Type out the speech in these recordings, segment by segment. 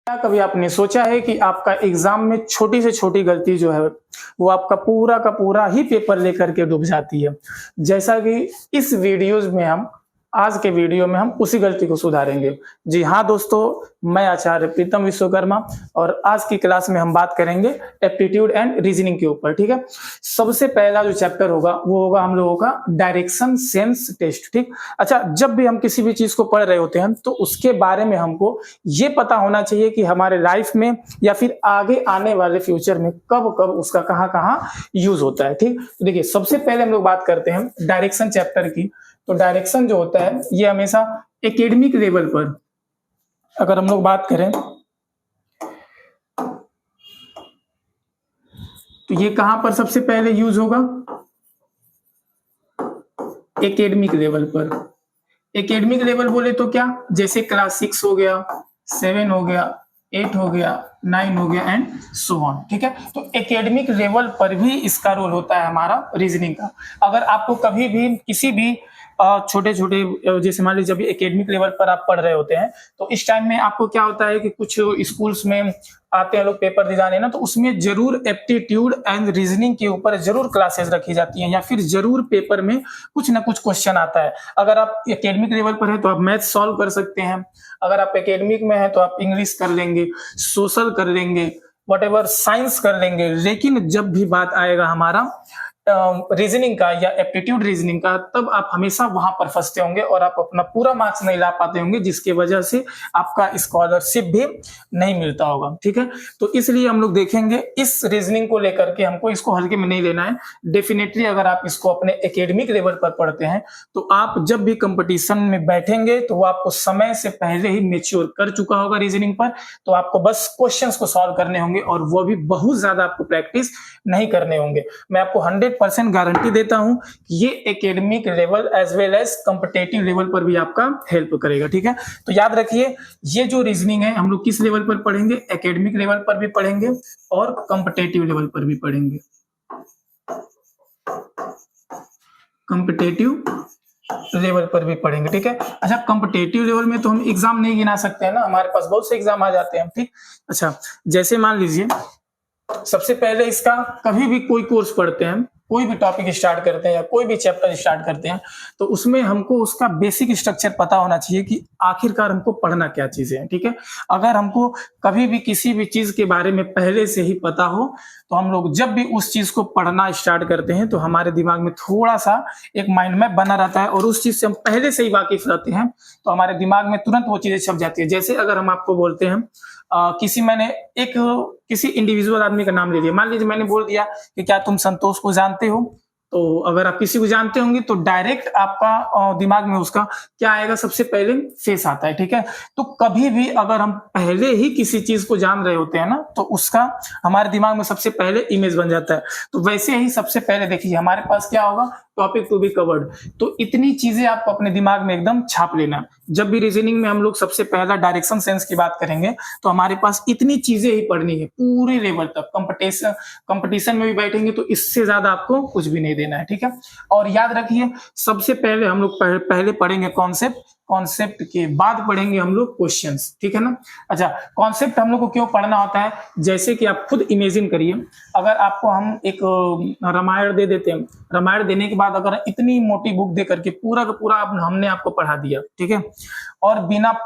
क्या कभी आपने सोचा है कि आपका एग्जाम में छोटी से छोटी गलती जो है वो आपका पूरा का पूरा ही पेपर लेकर के डूब जाती है। जैसा कि इस वीडियोज में हम आज के वीडियो में हम उसी गलती को सुधारेंगे। जी हाँ दोस्तों, मैं आचार्य प्रीतम विश्वकर्मा और आज की क्लास में हम बात करेंगे एप्टीट्यूड एंड रीजनिंग के ऊपर। ठीक है, सबसे पहला जो चैप्टर होगा वो होगा हम लोगों का डायरेक्शन सेंस टेस्ट। ठीक, अच्छा, जब भी हम किसी भी चीज को पढ़ रहे होते हैं तो उसके बारे में हमको ये पता होना चाहिए कि हमारे लाइफ में या फिर आगे आने वाले फ्यूचर में कब कब उसका कहाँ कहाँ यूज होता है। ठीक, तो देखिए सबसे पहले हम लोग बात करते हैं डायरेक्शन चैप्टर की। तो डायरेक्शन जो होता है ये हमेशा एकेडमिक लेवल पर अगर हम लोग बात करें तो ये कहां पर सबसे पहले यूज होगा? एकेडमिक लेवल पर। एकेडमिक लेवल बोले तो क्या, जैसे क्लास 6 हो गया, 7 हो गया, 8 हो गया, 9 हो गया एंड सो ऑन। ठीक है, तो एकेडमिक लेवल पर भी इसका रोल होता है हमारा रीजनिंग का। अगर आपको कभी भी किसी भी छोटे छोटे जैसे मान लीजिए जब एकेडमिक लेवल पर आप पढ़ रहे होते हैं तो इस टाइम में आपको क्या होता है कि कुछ स्कूल्स में आते हैं लोग पेपर दिलाने ना, तो उसमें जरूर एप्टीट्यूड एंड रीजनिंग के ऊपर जरूर क्लासेस रखी जाती हैं या फिर जरूर पेपर में कुछ ना कुछ क्वेश्चन आता है। अगर आप एकेडमिक लेवल पर है तो आप मैथ सॉल्व कर सकते हैं, अगर आप एकेडमिक में है तो आप इंग्लिश कर लेंगे, सोशल कर लेंगे, वॉटेवर साइंस कर लेंगे। लेकिन जब भी बात आएगा हमारा रीजनिंग का या एप्टीट्यूड रीजनिंग का, तब आप हमेशा वहां पर फंसते होंगे और आप अपना पूरा मार्क्स नहीं ला पाते होंगे, जिसकी वजह से आपका स्कॉलरशिप भी नहीं मिलता होगा। ठीक है, तो इसलिए हम लोग देखेंगे इस रीजनिंग को लेकर के हमको इसको हल्के में नहीं लेना है। डेफिनेटली अगर आप इसको अपने एकेडमिक लेवल पर पढ़ते हैं तो आप जब भी कंपटीशन में बैठेंगे तो वो आपको समय से पहले ही मेच्योर कर चुका होगा रीजनिंग पर। तो आपको बस क्वेश्चंस को सॉल्व करने होंगे और वो भी बहुत ज्यादा आपको प्रैक्टिस नहीं करने होंगे। मैं आपको 100% गारंटी देता हूं कि ये academic level as well as competitive level पर भी आपका हेल्प करेगा। ठीक है, तो याद रखिए ये जो रीजनिंग है हम लोग किस लेवल पर पढ़ेंगे? एकेडमिक लेवल पर भी पढ़ेंगे और कॉम्पिटिटिव लेवल पर भी पढ़ेंगे। कॉम्पिटिटिव लेवल पर भी पढ़ेंगे। ठीक है, अच्छा, कॉम्पिटिटिव लेवल में तो हम एग्जाम नहीं गिना सकते हैं ना, हमारे पास बहुत से एग्जाम आ जाते हैं। ठीक, अच्छा, जैसे मान लीजिए सबसे पहले इसका कभी भी कोई कोर्स पढ़ते हैं, कोई भी टॉपिक स्टार्ट करते हैं या कोई भी चैप्टर स्टार्ट करते हैं तो उसमें हमको उसका बेसिक स्ट्रक्चर पता होना चाहिए कि आखिरकार हमको पढ़ना क्या चीजें हैं। ठीक है, अगर हमको कभी भी किसी भी चीज के बारे में पहले से ही पता हो तो हम लोग जब भी उस चीज को पढ़ना स्टार्ट करते हैं तो हमारे दिमाग में थोड़ा सा एक माइंड मैप बना रहता है और उस चीज से हम पहले से ही वाकिफ रहते हैं तो हमारे दिमाग में तुरंत वो चीजें छप जाती है। जैसे अगर हम आपको बोलते हैं किसी इंडिविजुअल आदमी का नाम ले लिया, मान लीजिए मैंने बोल दिया कि क्या तुम संतोष को जानते हो, तो अगर आप किसी को जानते होंगे तो डायरेक्ट आपका दिमाग में उसका क्या आएगा? सबसे पहले फेस आता है। ठीक है, तो कभी भी अगर हम पहले ही किसी चीज को जान रहे होते हैं ना तो उसका हमारे दिमाग में सबसे पहले इमेज बन जाता है। तो वैसे ही सबसे पहले देखिए हमारे पास क्या होगा? Topic to be covered. तो इतनी चीजें आप अपने दिमाग में एकदम छाप लेना। जब भी रीजनिंग में हम लोग सबसे पहला डायरेक्शन सेंस की बात करेंगे तो हमारे पास इतनी चीजें ही पढ़नी है पूरे लेवल तक। कंपटीशन में भी बैठेंगे तो इससे ज्यादा आपको कुछ भी नहीं देना है। ठीक है, और याद रखिए सबसे पहले हम लोग पहले पढ़ेंगे कॉन्सेप्ट, कॉन्सेप्ट के बाद पढ़ेंगे हम लोग क्वेश्चंस। ठीक है ना, अच्छा, कॉन्सेप्ट हम लोग को क्यों पढ़ना होता है? जैसे कि आप खुद इमेजिन करिए, अगर आपको हम एक रामायण दे देते हैं, रामायण देने के बाद अगर इतनी मोटी बुक दे करके पूरा का पूरा हमने आपको पढ़ा दिया, ठीक है, और बिना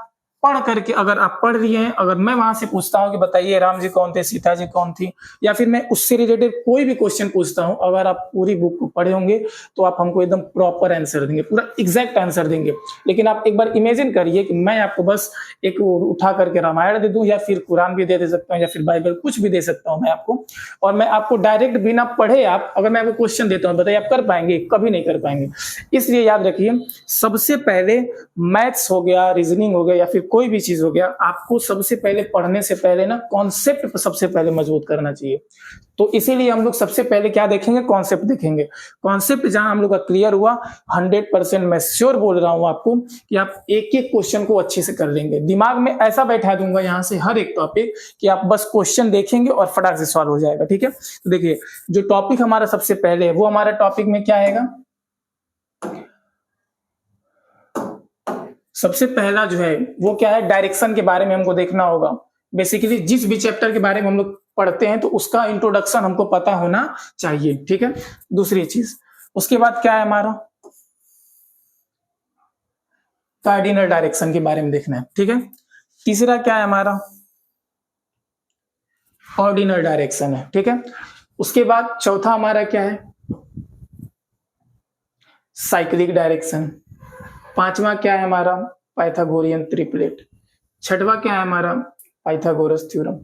पढ़ करके अगर आप पढ़ रही हैं, अगर मैं वहां से पूछता हूं कि बताइए राम जी कौन थे, सीता जी कौन थी, या फिर मैं उससे रिलेटेड कोई भी क्वेश्चन पूछता हूं, अगर आप पूरी बुक को पढ़े होंगे तो आप हमको एकदम प्रॉपर आंसर देंगे, पूरा एग्जैक्ट आंसर देंगे। लेकिन आप एक बार इमेजिन करिए कि मैं आपको बस एक उठा करके रामायण दे दूं या फिर कुरान भी दे सकता हूँ या फिर बाइबल, कुछ भी दे सकता हूँ मैं आपको, और मैं आपको डायरेक्ट बिना पढ़े आप अगर मैं आपको क्वेश्चन देता हूँ, बताइए आप कर पाएंगे? कभी नहीं कर पाएंगे। इसलिए याद रखिए सबसे पहले मैथ्स हो गया, रीजनिंग हो गया या फिर कोई भी चीज हो गया, आपको सबसे पहले पढ़ने से पहले ना कॉन्सेप्ट सबसे पहले मजबूत करना चाहिए। तो इसीलिए हम लोग सबसे पहले क्या देखेंगे? कॉन्सेप्ट देखेंगे। कॉन्सेप्ट जहां हम लोग का क्लियर हुआ, 100% मैं श्योर बोल रहा हूं आपको कि आप एक एक क्वेश्चन को अच्छे से कर लेंगे। दिमाग में ऐसा बैठा दूंगा यहां से हर एक टॉपिक कि आप बस क्वेश्चन देखेंगे और फटाक से सॉल्व हो जाएगा। ठीक है, तो देखिए जो टॉपिक हमारा सबसे पहले है वो हमारा टॉपिक में क्या आएगा? सबसे पहला जो है वो क्या है? डायरेक्शन के बारे में हमको देखना होगा। बेसिकली जिस भी चैप्टर के बारे में हम लोग पढ़ते हैं तो उसका इंट्रोडक्शन हमको पता होना चाहिए, ठीक है। दूसरी चीज, उसके बाद क्या है हमारा, कार्डिनल डायरेक्शन के बारे में देखना है, ठीक है। तीसरा क्या है हमारा, ऑर्डिनल डायरेक्शन है, ठीक है। उसके बाद चौथा हमारा क्या है, साइक्लिक डायरेक्शन। पांचवा क्या है हमारा, पाइथागोरियन ट्रिपलेट। छठवा क्या है हमारा, पाइथागोरस थ्योरम।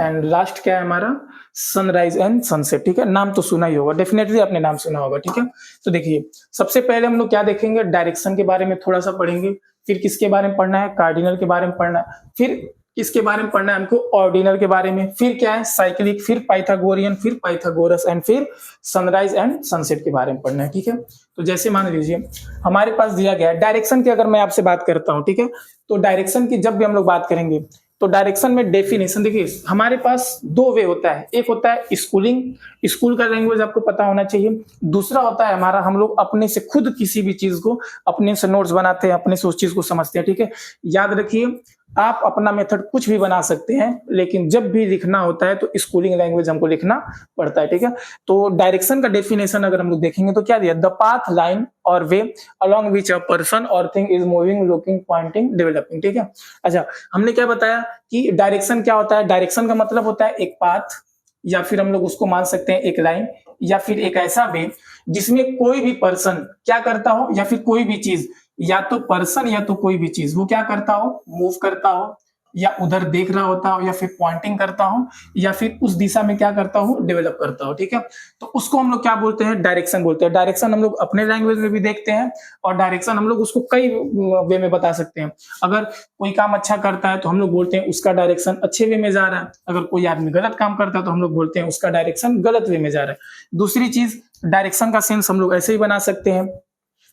एंड लास्ट क्या है हमारा, सनराइज एंड सनसेट, ठीक है। नाम तो सुना ही होगा, डेफिनेटली आपने नाम सुना होगा, ठीक है। तो देखिए, सबसे पहले हम लोग क्या देखेंगे, डायरेक्शन के बारे में थोड़ा सा पढ़ेंगे, फिर किसके बारे में पढ़ना है, कार्डिनल के बारे में पढ़ना है, फिर किसके बारे में पढ़ना है हमको, ऑर्डिनल के बारे में, फिर क्या है साइक्लिक, फिर पाइथागोरियन, फिर पाइथागोरस एंड फिर सनराइज एंड सनसेट के बारे में पढ़ना है, ठीक है। तो जैसे मान लीजिए हमारे पास दिया गया है डायरेक्शन की, अगर मैं आपसे बात करता हूं, ठीक है, तो डायरेक्शन की जब भी हम लोग बात करेंगे तो डायरेक्शन में डेफिनेशन देखिए, हमारे पास दो वे होता है, एक होता है स्कूलिंग, स्कूल का लैंग्वेज आपको पता होना चाहिए। दूसरा होता है हमारा, हम लोग अपने से खुद किसी भी चीज को अपने से नोट्स बनाते हैं, अपने से उस चीज को समझते हैं, ठीक है। याद रखिए, आप अपना मेथड कुछ भी बना सकते हैं, लेकिन जब भी लिखना होता है तो स्कूलिंग लैंग्वेज हमको लिखना पड़ता है, ठीक है। तो डायरेक्शन का डेफिनेशन अगर हम लोग देखेंगे तो क्या दिया, द पाथ, लाइन और वे along which a person or thing is moving, looking, pointing, developing, ठीक है। अच्छा, हमने क्या बताया कि डायरेक्शन क्या होता है, डायरेक्शन का मतलब होता है एक पाथ, या फिर हम लोग उसको मान सकते हैं एक लाइन, या फिर एक ऐसा वे जिसमें कोई भी पर्सन क्या करता हो, या फिर कोई भी चीज, या तो पर्सन या तो कोई भी चीज वो क्या करता हो, मूव करता हो, या उधर देख रहा होता हो, या फिर पॉइंटिंग करता हो, या फिर उस दिशा में क्या करता हो, डेवलप करता हो, ठीक है। तो उसको हम लोग क्या बोलते हैं, डायरेक्शन बोलते हैं। डायरेक्शन हम लोग अपने लैंग्वेज में भी देखते हैं, और डायरेक्शन हम लोग उसको कई वे में बता सकते हैं। अगर कोई काम अच्छा करता है तो हम लोग बोलते हैं उसका डायरेक्शन अच्छे वे में जा रहा है, अगर कोई आदमी गलत काम करता है तो हम लोग बोलते हैं उसका डायरेक्शन गलत वे में जा रहा है। दूसरी चीज, डायरेक्शन का सेंस हम लोग ऐसे ही बना सकते हैं,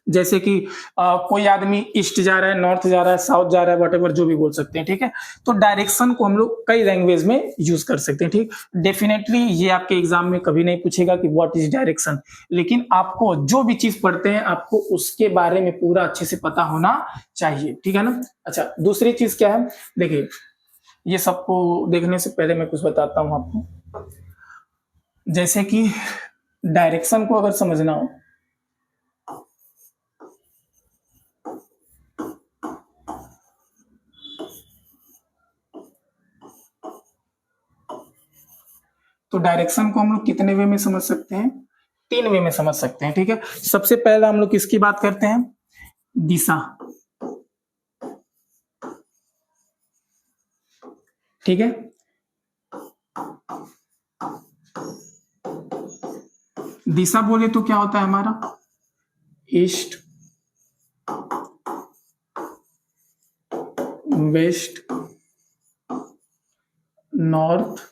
जैसे कि कोई आदमी ईस्ट जा रहा है, नॉर्थ जा रहा है, साउथ जा रहा है, वट जो भी बोल सकते हैं, ठीक है। तो डायरेक्शन को हम लोग कई लैंग्वेज में यूज कर सकते हैं, ठीक। डेफिनेटली ये आपके एग्जाम में कभी नहीं पूछेगा कि व्हाट इज डायरेक्शन, लेकिन आपको जो भी चीज पढ़ते हैं आपको उसके बारे में पूरा अच्छे से पता होना चाहिए, ठीक है ना। अच्छा, दूसरी चीज क्या है, देखिए, ये सबको देखने से पहले मैं कुछ बताता हूं आपको। जैसे कि डायरेक्शन को अगर समझना हो, तो डायरेक्शन को हम लोग कितने वे में समझ सकते हैं, तीन वे में समझ सकते हैं, ठीक है। सबसे पहला हम लोग किसकी बात करते हैं, दिशा, ठीक है। दिशा बोले तो क्या होता है हमारा, east, west, north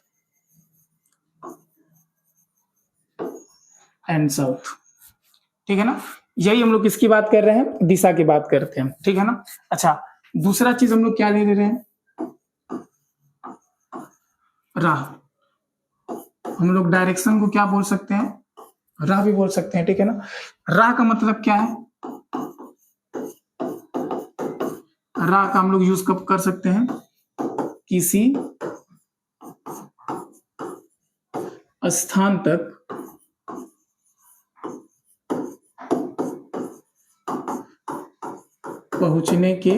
and south, ठीक है ना। यही हम लोग किसकी बात कर रहे हैं, दिशा की बात करते हैं, ठीक है ना। अच्छा, दूसरा चीज हम लोग क्या ले रहे हैं, राह। हम लोग डायरेक्शन को क्या बोल सकते हैं, राह भी बोल सकते हैं, ठीक है ना। राह का मतलब क्या है, राह का हम लोग यूज कब कर सकते हैं, किसी स्थान तक पहुंचने के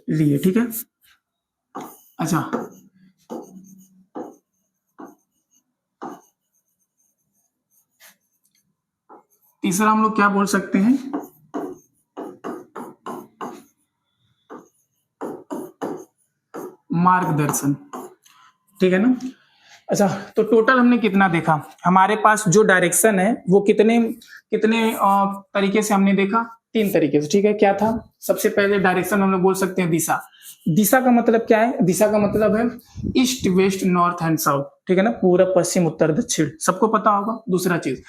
लिए, ठीक है। अच्छा, तीसरा हम लोग क्या बोल सकते हैं, मार्गदर्शन, ठीक है ना। अच्छा, तो टोटल हमने कितना देखा, हमारे पास जो डायरेक्शन है वो कितने कितने तरीके से हमने देखा, तीन तरीके से, ठीक है। क्या था, सबसे पहले डायरेक्शन हम लोग बोल सकते हैं दिशा। दिशा का मतलब क्या है, दिशा का मतलब है east, west, north and south, ठीक है ना, पूरब, पश्चिम, उत्तर, दक्षिण, सबको पता होगा। दूसरा चीज,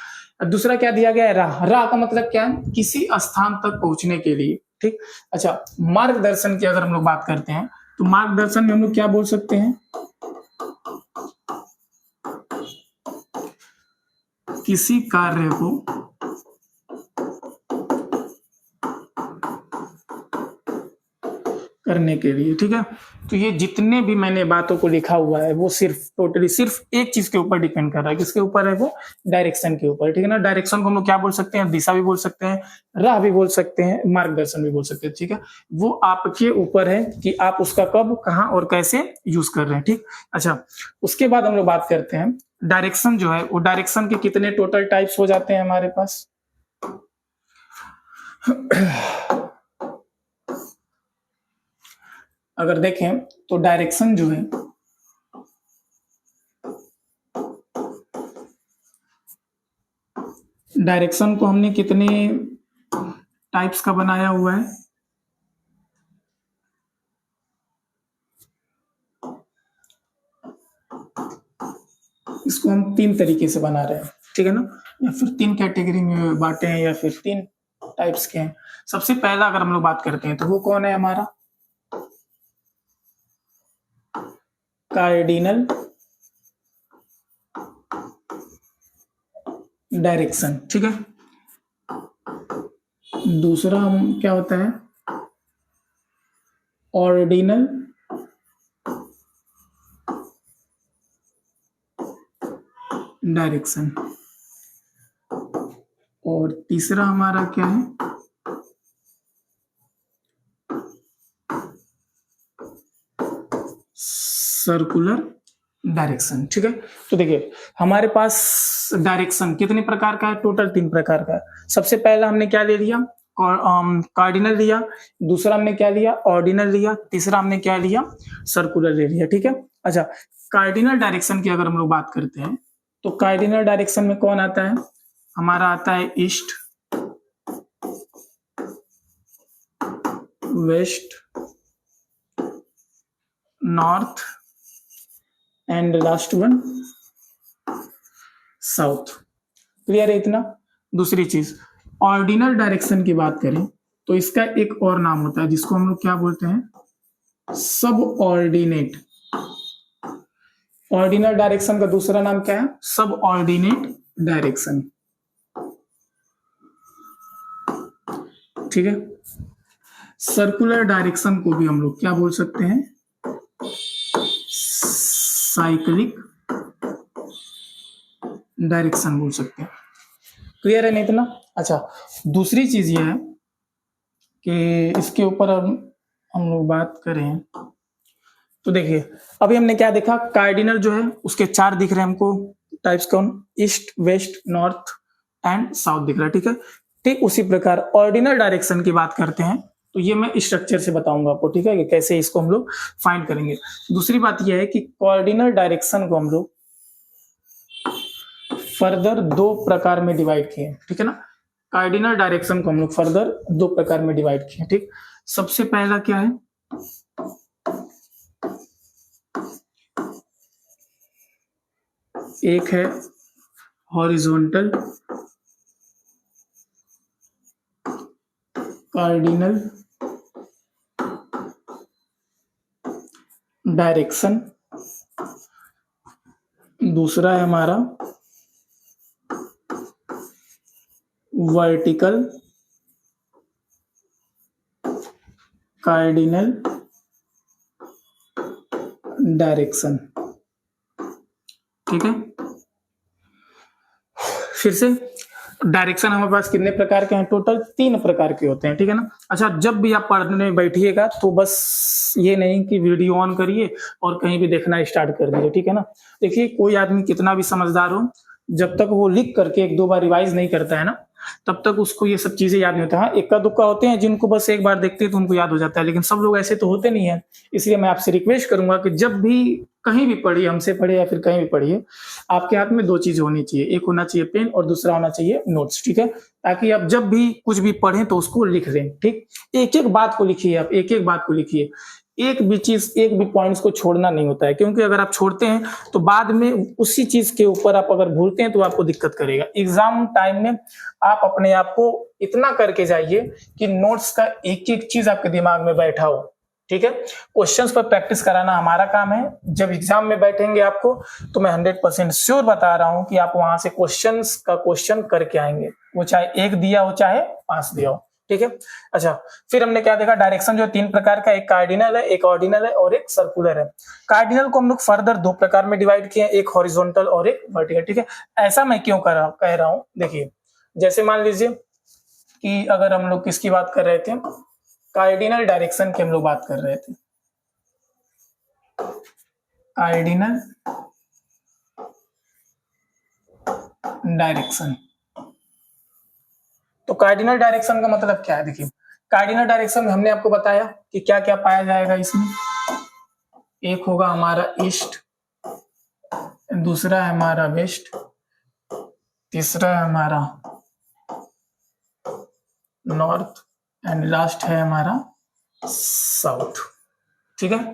दूसरा क्या दिया गया है, राह। राह का मतलब क्या है, किसी स्थान तक पहुंचने के लिए, ठीक। अच्छा, मार्गदर्शन की अगर हम लोग बात करते हैं तो मार्गदर्शन में हम लोग क्या बोल सकते हैं, किसी कार्य को करने के लिए, ठीक है। तो ये जितने भी मैंने बातों को लिखा हुआ है वो सिर्फ टोटली सिर्फ एक चीज के ऊपर डिपेंड कर रहा है। किसके ऊपर है? वो डायरेक्शन के ऊपर, ठीक है ना। डायरेक्शन को हम लोग क्या बोल सकते हैं? दिशा भी बोल सकते हैं, राह भी बोल सकते हैं, मार्गदर्शन भी बोल सकते हैं, ठीक है। वो आपके ऊपर है कि आप उसका कब, कहाँ और कैसे यूज कर रहे हैं, ठीक। अच्छा, उसके बाद हम लोग बात करते हैं डायरेक्शन जो है, वो डायरेक्शन के कितने टोटल टाइप्स हो जाते हैं हमारे पास। अगर देखें तो डायरेक्शन जो है डायरेक्शन को हमने कितने टाइप्स का बनाया हुआ है? इसको हम 3 तरीके से बना रहे हैं, ठीक है ना, या फिर 3 कैटेगरी में बांटे हैं, या फिर 3 टाइप्स के हैं। सबसे पहला अगर हम लोग बात करते हैं तो वो कौन है हमारा? कार्डिनल डायरेक्शन, ठीक है। दूसरा हम क्या होता है? Ordinal direction. और तीसरा हमारा क्या है? सर्कुलर डायरेक्शन, ठीक है। तो देखिए हमारे पास डायरेक्शन कितने प्रकार का है? टोटल 3 प्रकार का है। सबसे पहला हमने क्या ले लिया? कार्डिनल लिया। दूसरा हमने क्या लिया? ऑर्डिनल लिया। तीसरा हमने क्या लिया? सर्कुलर ले लिया, ठीक है। अच्छा, कार्डिनल डायरेक्शन की अगर हम लोग बात करते हैं तो कार्डिनल डायरेक्शन में कौन आता है? हमारा आता है east, west, north and last one south. Clear है इतना? दूसरी चीज, ऑर्डिनल डायरेक्शन की बात करें तो इसका एक और नाम होता है जिसको हम लोग क्या बोलते हैं? सब ऑर्डिनेट। ऑर्डिनल डायरेक्शन का दूसरा नाम क्या है? सब ऑर्डिनेट डायरेक्शन, ठीक है। सर्कुलर डायरेक्शन को भी हम लोग क्या बोल सकते हैं? साइक्लिक डायरेक्शन बोल सकते हैं। क्लियर है नहीं इतना? अच्छा, दूसरी चीज ये है कि इसके ऊपर हम लोग बात करें तो देखिए अभी हमने क्या देखा? कार्डिनल जो है उसके 4 दिख रहे हैं हमको टाइप्स, कौन? East, west, north and south दिख रहा है, ठीक है। ठीक उसी प्रकार ऑर्डिनल डायरेक्शन की बात करते हैं तो ये मैं स्ट्रक्चर से बताऊंगा आपको, ठीक है, कि कैसे इसको हम लोग फाइंड करेंगे। दूसरी बात यह है कि ऑर्डिनल डायरेक्शन को हम लोग फर्दर 2 प्रकार में डिवाइड किए, ठीक है ना। कार्डिनल डायरेक्शन को हम लोग फर्दर 2 प्रकार में डिवाइड किए, ठीक। सबसे पहला क्या है? एक है हॉरिजॉन्टल कार्डिनल डायरेक्शन, दूसरा है हमारा वर्टिकल कार्डिनल डायरेक्शन, ठीक है। फिर से डायरेक्शन हमारे पास कितने प्रकार के हैं? टोटल 3 प्रकार के होते हैं, ठीक है ना। अच्छा, जब भी आप पढ़ने बैठिएगा तो बस ये नहीं कि वीडियो ऑन करिए और कहीं भी देखना स्टार्ट कर दीजिए, ठीक है ना। देखिए कोई आदमी कितना भी समझदार हो, जब तक वो लिख करके 1-2 बार रिवाइज नहीं करता है ना, तब तक उसको ये सब चीजें याद नहीं होता। हाँ, इक्का दुक्का होते हैं जिनको बस एक बार देखते हैं तो उनको याद हो जाता है, लेकिन सब लोग ऐसे तो होते नहीं है। इसलिए मैं आपसे रिक्वेस्ट करूंगा कि जब भी कहीं भी पढ़िए, हमसे पढ़िए या फिर कहीं भी पढ़िए, आपके हाथ में 2 चीज होनी चाहिए, एक होना चाहिए पेन और दूसरा होना चाहिए नोट्स, ठीक है। ताकि आप जब भी कुछ भी पढ़ें तो उसको लिख लें, ठीक। एक एक बात को लिखिए, आप एक एक बात को लिखिए, एक भी चीज, एक भी पॉइंट्स को छोड़ना नहीं होता है, क्योंकि अगर आप छोड़ते हैं तो बाद में उसी चीज के ऊपर आप अगर भूलते हैं तो आपको दिक्कत करेगा। एग्जाम टाइम में आप अपने आप को इतना करके जाइए कि नोट्स का एक एक चीज आपके दिमाग में बैठा हो, ठीक है। क्वेश्चंस पर प्रैक्टिस कराना हमारा काम है। जब एग्जाम में बैठेंगे आपको तो मैं 100% श्योर बता रहा हूं कि आप वहां से क्वेश्चन करके आएंगे, वो चाहे 1 दिया हो चाहे 5 दिया हो। ठीक है। अच्छा, फिर हमने क्या देखा, डायरेक्शन जो है तीन प्रकार का, एक कार्डिनल है, एक ऑर्डिनल है और एक सर्कुलर है। कार्डिनल को हम लोग फर्दर दो प्रकार में डिवाइड किए हैं, एक हॉरिजॉन्टल और एक वर्टिकल, ठीक है। ऐसा मैं क्यों कह रहा हूं, देखिए जैसे मान लीजिए कि अगर हम लोग किसकी बात कर रहे थे, कार्डिनल डायरेक्शन की हम लोग बात कर रहे थे, कार्डिनल डायरेक्शन। तो कार्डिनल डायरेक्शन का मतलब क्या है, देखिए कार्डिनल डायरेक्शन में हमने आपको बताया कि क्या क्या पाया जाएगा इसमें। एक होगा हमारा ईस्ट, दूसरा है हमारा वेस्ट, तीसरा है हमारा नॉर्थ एंड लास्ट है हमारा साउथ, ठीक है।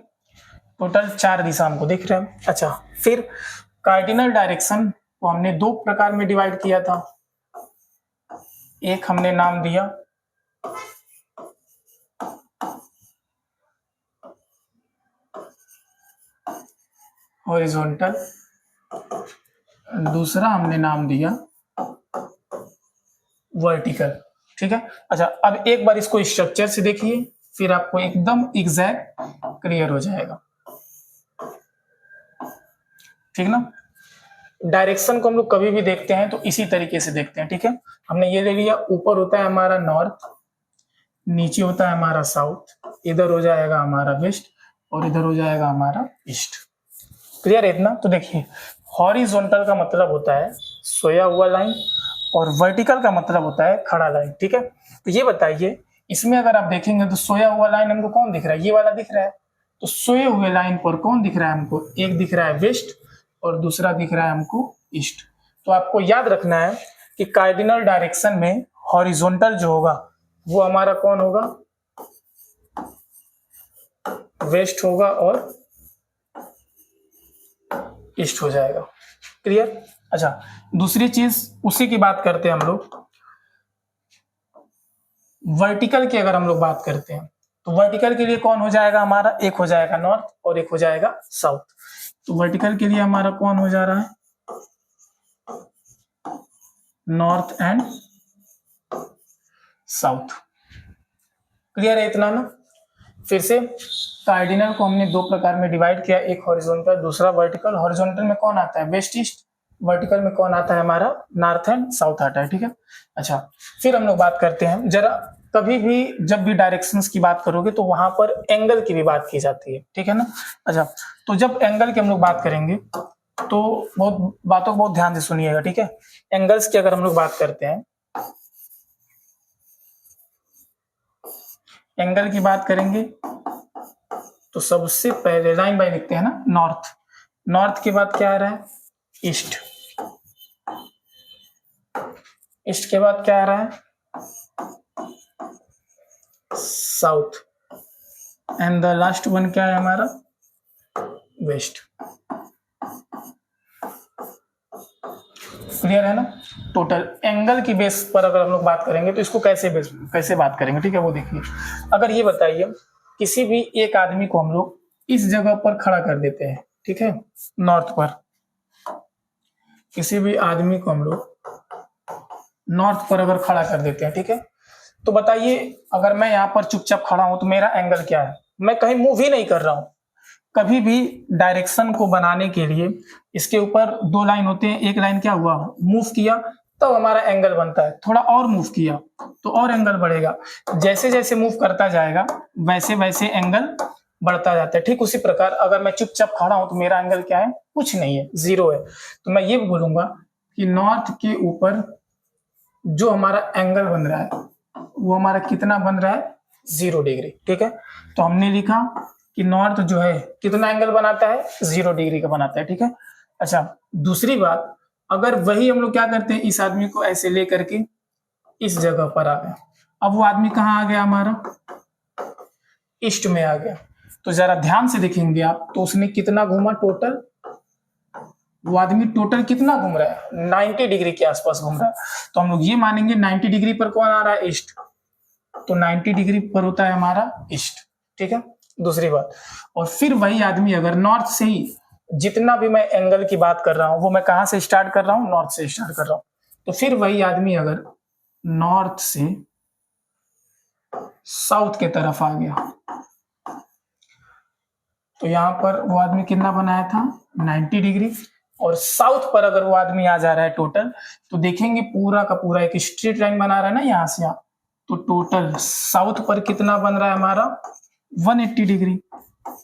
टोटल 4 दिशा हमको दिख रहा है। अच्छा, फिर कार्डिनल डायरेक्शन को हमने दो प्रकार में डिवाइड किया था। एक हमने नाम दिया हॉरिजॉन्टल, दूसरा हमने नाम दिया वर्टिकल, ठीक है। अच्छा, अब एक बार इसको स्ट्रक्चर से देखिए, फिर आपको एकदम एग्जैक्ट क्लियर हो जाएगा, ठीक ना। डायरेक्शन को हम लोग कभी भी देखते हैं तो इसी तरीके से देखते हैं, ठीक है। हमने ये ले लिया, ऊपर होता है हमारा नॉर्थ, नीचे होता है हमारा साउथ, इधर हो जाएगा हमारा वेस्ट और इधर हो जाएगा हमारा ईस्ट। क्लियर है इतना। तो देखिए हॉरिजॉन्टल का मतलब होता है सोया हुआ लाइन और वर्टिकल का मतलब होता है खड़ा लाइन, ठीक है। तो ये बताइए इसमें अगर आप देखेंगे तो सोया हुआ लाइन हमको कौन दिख रहा है, ये वाला दिख रहा है। तो सोए हुए लाइन पर कौन दिख रहा है हमको, एक दिख रहा है वेस्ट और दूसरा दिख रहा है हमको ईस्ट। तो आपको याद रखना है कि कार्डिनल डायरेक्शन में हॉरिजॉन्टल जो होगा वो हमारा कौन होगा, वेस्ट होगा और ईस्ट हो जाएगा। क्लियर। अच्छा, दूसरी चीज उसी की बात करते हैं हम लोग, वर्टिकल की अगर हम लोग बात करते हैं तो वर्टिकल के लिए कौन हो जाएगा हमारा, एक हो जाएगा नॉर्थ और एक हो जाएगा साउथ। तो वर्टिकल के लिए हमारा कौन हो जा रहा है, नॉर्थ एंड साउथ। क्लियर है इतना ना। फिर से कार्डिनल को हमने दो प्रकार में डिवाइड किया, एक हॉरिजॉन्टल दूसरा वर्टिकल। हॉरिजॉन्टल में कौन आता है, वेस्ट ईस्ट। वर्टिकल में कौन आता है हमारा, नॉर्थ एंड साउथ आता है, ठीक है। अच्छा, फिर हम लोग बात करते हैं जरा, कभी भी जब भी डायरेक्शंस की बात करोगे तो वहां पर एंगल की भी बात की जाती है, ठीक है ना। अच्छा, तो जब एंगल की हम लोग बात करेंगे तो बहुत बातों को बहुत ध्यान से सुनिएगा, ठीक है। एंगल्स की अगर हम लोग बात करते हैं, एंगल की बात करेंगे तो सबसे पहले लाइन बाय लिखते हैं ना, नॉर्थ। नॉर्थ के बाद क्या आ रहा है, ईस्ट। ईस्ट के बाद क्या आ रहा है, south. And the last one क्या है हमारा, वेस्ट। क्लियर है ना। टोटल एंगल की बेस पर अगर हम लोग बात करेंगे तो इसको कैसे बात करेंगे, ठीक है, वो देखिए। अगर ये बताइए किसी भी एक आदमी को हम लोग इस जगह पर खड़ा कर देते हैं, ठीक है, नॉर्थ पर। किसी भी आदमी को हम लोग नॉर्थ पर अगर खड़ा कर देते हैं, ठीक है, तो बताइए अगर मैं यहाँ पर चुपचाप खड़ा हूं तो मेरा एंगल क्या है, मैं कहीं मूव ही नहीं कर रहा हूं। कभी भी डायरेक्शन को बनाने के लिए इसके ऊपर दो लाइन होते हैं, एक लाइन क्या हुआ, मूव किया तो हमारा एंगल बनता है, थोड़ा और मूव किया तो और एंगल बढ़ेगा। जैसे जैसे मूव करता जाएगा वैसे वैसे एंगल बढ़ता जाता है। ठीक उसी प्रकार अगर मैं चुपचाप खड़ा हूं तो मेरा एंगल क्या है, कुछ नहीं है, जीरो है। तो मैं ये बोलूंगा कि नॉर्थ के ऊपर जो हमारा एंगल बन रहा है वो हमारा कितना बन रहा है, 0 डिग्री। ठीक है, तो हमने लिखा कि नॉर्थ जो है कितना एंगल बनाता है, 0 डिग्री का बनाता है। ठीक है। अच्छा, दूसरी बात, अगर वही हम लोग क्या करते हैं, इस आदमी को ऐसे लेकर के इस जगह पर आ गए, अब वो आदमी कहाँ आ गया हमारा, ईस्ट में आ गया। तो जरा ध्यान से देखेंगे आप तो उसने कितना घूमा टोटल, वो आदमी टोटल कितना घूम रहा है, 90 डिग्री के आसपास घूम रहा है। तो हम लोग ये मानेंगे 90 डिग्री पर कौन आ रहा है, ईस्ट। तो 90 डिग्री पर होता है हमारा ईस्ट। ठीक है, दूसरी बात। और फिर वही आदमी अगर नॉर्थ से ही, जितना भी मैं एंगल की बात कर रहा हूं वो मैं कहां से स्टार्ट कर रहा हूं, नॉर्थ से स्टार्ट कर रहा हूं। तो फिर वही आदमी अगर नॉर्थ से साउथ के तरफ आ गया। तो यहाँ पर वो आदमी कितना बनाया था 90 डिग्री, और साउथ पर अगर वो आदमी आ जा रहा है टोटल, तो देखेंगे पूरा का पूरा एक स्ट्रेट लाइन बना रहा है ना यहाँ से यहाँ, तो टोटल साउथ पर कितना बन रहा है हमारा 180 डिग्री।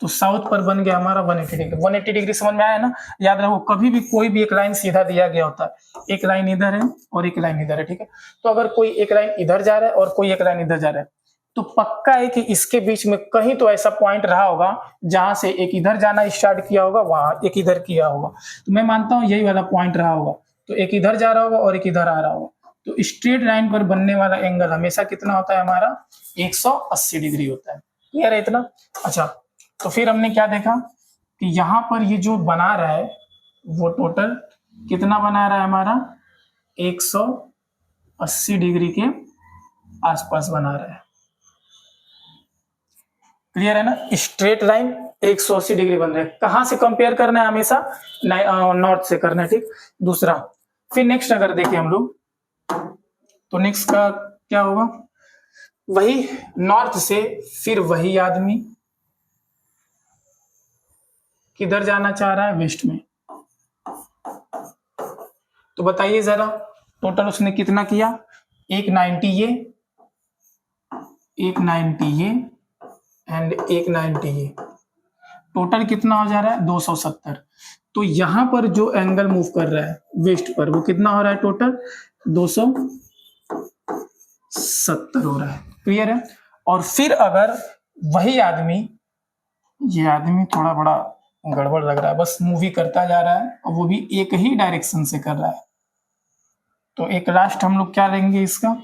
तो साउथ पर बन गया हमारा 180 डिग्री। 180 डिग्री समझ में आया ना। याद रखो कभी भी कोई भी एक लाइन सीधा दिया गया होता है, एक लाइन इधर है और एक लाइन इधर है, ठीक है। तो अगर कोई एक लाइन इधर जा रहा है और कोई एक लाइन इधर जा रहा है, तो पक्का है कि इसके बीच में कहीं तो ऐसा पॉइंट रहा होगा जहां से एक इधर जाना स्टार्ट किया होगा, वहां एक इधर किया होगा। तो मैं मानता हूं यही वाला पॉइंट रहा होगा। तो एक इधर जा रहा होगा और एक इधर आ रहा होगा। तो स्ट्रेट लाइन पर बनने वाला एंगल हमेशा कितना होता है हमारा 180 डिग्री होता है। क्लियर है इतना। अच्छा, तो फिर हमने क्या देखा कि यहाँ पर ये जो बना रहा है वो टोटल कितना बना रहा है हमारा 180 डिग्री के आसपास बना रहा है। क्लियर है ना। स्ट्रेट लाइन 180 डिग्री बन रहा है। कहां से कंपेयर करना है हमेशा नॉर्थ से करना है, ठीक। दूसरा फिर नेक्स्ट अगर देखें हम लोग, तो नेक्स्ट का क्या होगा, वही नॉर्थ से फिर वही आदमी किधर जाना चाह रहा है वेस्ट में। तो बताइए जरा टोटल उसने कितना किया, 190 ये, 190 ये एंड 190 ये, टोटल कितना हो जा रहा है 270। तो यहां पर जो एंगल मूव कर रहा है वेस्ट पर वो कितना हो रहा है टोटल 270 हो रहा है। क्लियर है। और फिर अगर वही आदमी, ये आदमी थोड़ा बड़ा गड़बड़ लग रहा है, बस मूवी करता जा रहा है और वो भी एक ही डायरेक्शन से कर रहा है। तो एक लास्ट हम लोग क्या लेंगे इसका,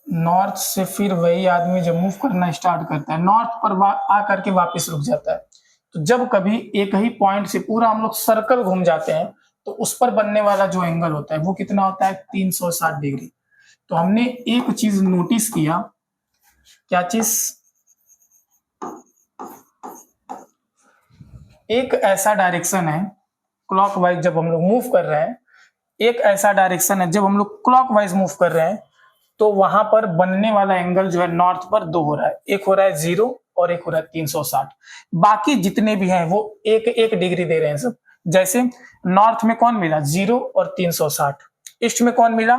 नॉर्थ से फिर वही आदमी जब मूव करना स्टार्ट करता है, नॉर्थ पर आकर के वापस रुक जाता है। तो जब कभी एक ही पॉइंट से पूरा हम लोग सर्कल घूम जाते हैं, तो उस पर बनने वाला जो एंगल होता है वो कितना होता है 360 डिग्री। तो हमने एक चीज नोटिस किया, क्या चीज, एक ऐसा डायरेक्शन है क्लॉकवाइज जब हम लोग मूव कर रहे हैं, एक ऐसा डायरेक्शन है जब हम लोग क्लॉकवाइज मूव कर रहे हैं, तो वहां पर बनने वाला एंगल जो है नॉर्थ पर दो हो रहा है, एक हो रहा है 0 और एक हो रहा है 360। बाकी जितने भी हैं वो एक एक डिग्री दे रहे हैं सब। जैसे नॉर्थ में कौन मिला 0 और 360, ईस्ट में कौन मिला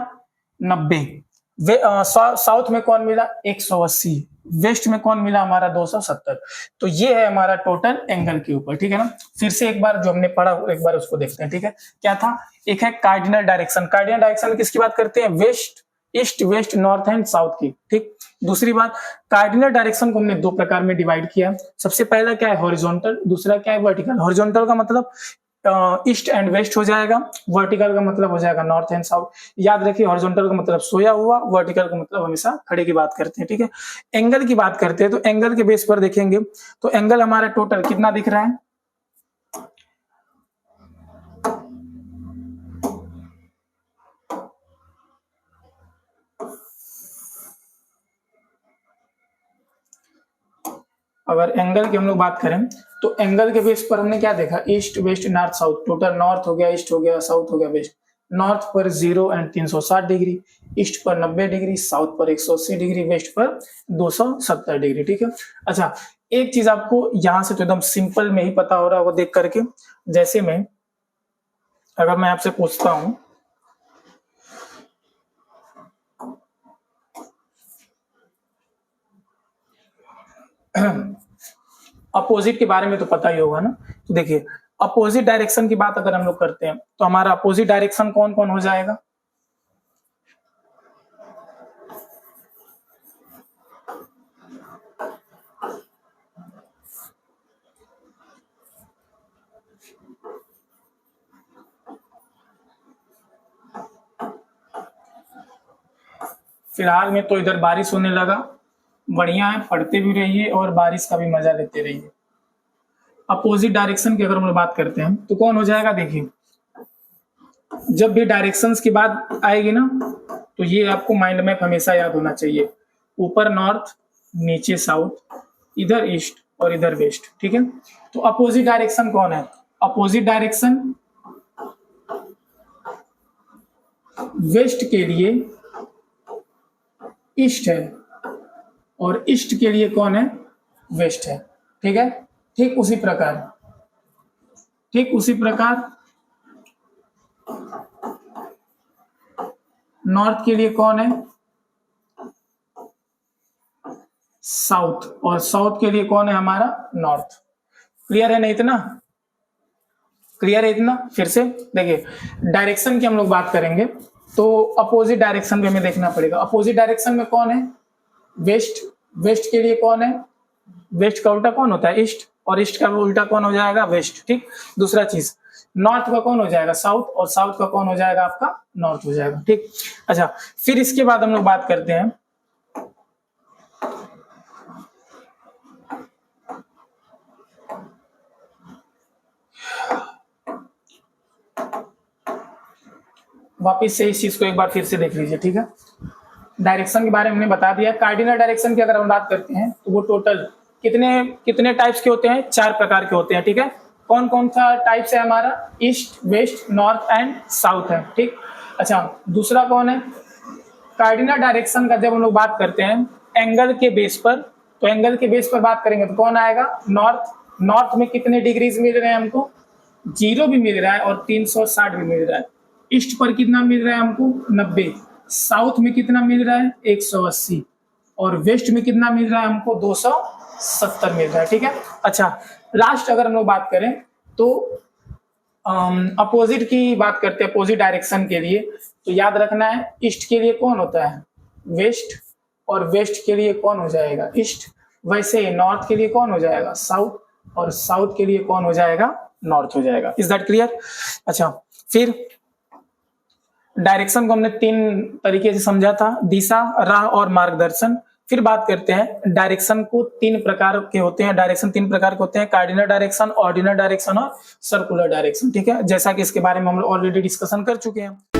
90, साउथ में कौन मिला 180, वेस्ट में कौन मिला हमारा 270। तो ये है हमारा टोटल एंगल के ऊपर, ठीक है ना। फिर से एक बार जो हमने पढ़ा एक बार उसको देखते हैं, ठीक है। क्या था, एक है कार्डिनल डायरेक्शन। कार्डिनल डायरेक्शन किसकी बात करते हैं, west, east, west, north and south की, ठीक। दूसरी बात, कार्डिनल डायरेक्शन को हमने दो प्रकार में डिवाइड किया। सबसे पहला क्या है हॉरिजॉन्टल, दूसरा क्या है वर्टिकल। हॉरिजॉन्टल का मतलब ईस्ट एंड वेस्ट हो जाएगा, वर्टिकल का मतलब हो जाएगा नॉर्थ एंड साउथ। याद रखिए हॉरिजॉन्टल का मतलब सोया हुआ, वर्टिकल का मतलब हमेशा खड़े की बात करते हैं, ठीक है। एंगल की बात करते हैं तो एंगल के बेस पर देखेंगे तो एंगल हमारा टोटल कितना दिख रहा है, अगर एंगल की हम लोग बात करें तो एंगल के बेस पर हमने क्या देखा, east, west, north, south. Total north हो गया, ईस्ट हो गया, साउथ हो गया, वेस्ट। नॉर्थ पर 0 एंड 360 डिग्री, ईस्ट पर 90 डिग्री, साउथ पर 180 डिग्री, वेस्ट पर 270 डिग्री, ठीक है। अच्छा, एक चीज आपको यहां से तो एकदम सिंपल में ही पता हो रहा है वो देख करके, जैसे मैं अगर मैं आपसे पूछता हूं अपोजिट के बारे में तो पता ही होगा ना। तो देखिए अपोजिट डायरेक्शन की बात अगर हम लोग करते हैं तो हमारा अपोजिट डायरेक्शन कौन कौन हो जाएगा, फिलहाल में तो इधर बारिश होने लगा, बढ़िया है, पढ़ते भी रहिए और बारिश का भी मजा लेते रहिए। अपोजिट डायरेक्शन की अगर हम लोग बात करते हैं तो कौन हो जाएगा, देखिए जब भी डायरेक्शंस की बात आएगी ना तो ये आपको माइंड मैप हमेशा याद होना चाहिए। ऊपर नॉर्थ, नीचे साउथ, इधर ईस्ट और इधर वेस्ट, ठीक है। तो अपोजिट डायरेक्शन कौन है, अपोजिट डायरेक्शन वेस्ट के लिए ईस्ट है और ईस्ट के लिए कौन है, वेस्ट है। ठीक है, ठीक उसी प्रकार नॉर्थ के लिए कौन है, साउथ, और साउथ के लिए कौन है हमारा, नॉर्थ। क्लियर है ना इतना, क्लियर है इतना। फिर से देखिए, डायरेक्शन की हम लोग बात करेंगे तो अपोजिट डायरेक्शन में हमें देखना पड़ेगा। अपोजिट डायरेक्शन में कौन है, वेस्ट। वेस्ट के लिए कौन है, वेस्ट का उल्टा कौन होता है, ईस्ट, और ईस्ट का उल्टा कौन हो जाएगा, वेस्ट। ठीक, दूसरा चीज, नॉर्थ का कौन हो जाएगा, साउथ, और साउथ का कौन हो जाएगा आपका, नॉर्थ हो जाएगा। ठीक, अच्छा, फिर इसके बाद हम लोग बात करते हैं वापिस से इस चीज को एक बार फिर से देख लीजिए। ठीक है, डायरेक्शन के बारे में हमने बता दिया। कार्डिनल डायरेक्शन की अगर हम बात करते हैं तो वो टोटल कितने टाइप्स के होते हैं, 4 प्रकार के होते हैं। ठीक है, कौन कौन सा टाइप्स है हमारा, east, west, north and south है। ठीक, अच्छा, दूसरा कौन है, कार्डिनल डायरेक्शन का जब हम लोग बात करते हैं एंगल के बेस पर, तो एंगल के बेस पर बात करेंगे तो कौन आएगा, नॉर्थ। नॉर्थ में कितने डिग्रीज मिल रहे हैं हमको, 0 भी मिल रहा है और 360 भी मिल रहा है। ईस्ट पर कितना मिल रहा है हमको, 90। साउथ में कितना मिल रहा है, 180, और वेस्ट में कितना मिल रहा है हमको, 270 मिल रहा है। ठीक है, अच्छा, लास्ट अगर हम लोग बात करें तो अपोजिट की बात करते हैं, अपोजिट डायरेक्शन के लिए तो याद रखना है, ईस्ट के लिए कौन होता है, वेस्ट, और वेस्ट के लिए कौन हो जाएगा, ईस्ट। वैसे नॉर्थ के लिए कौन हो जाएगा, साउथ, और साउथ के लिए कौन हो जाएगा, नॉर्थ हो जाएगा। Is that clear. अच्छा, फिर डायरेक्शन को हमने 3 तरीके से समझा था, दिशा, राह और मार्गदर्शन। फिर बात करते हैं डायरेक्शन को 3 प्रकार के होते हैं, डायरेक्शन 3 प्रकार के होते हैं, कार्डिनल डायरेक्शन, ऑर्डिनल डायरेक्शन और सर्कुलर डायरेक्शन। ठीक है, जैसा कि इसके बारे में हम ऑलरेडी डिस्कशन कर चुके हैं।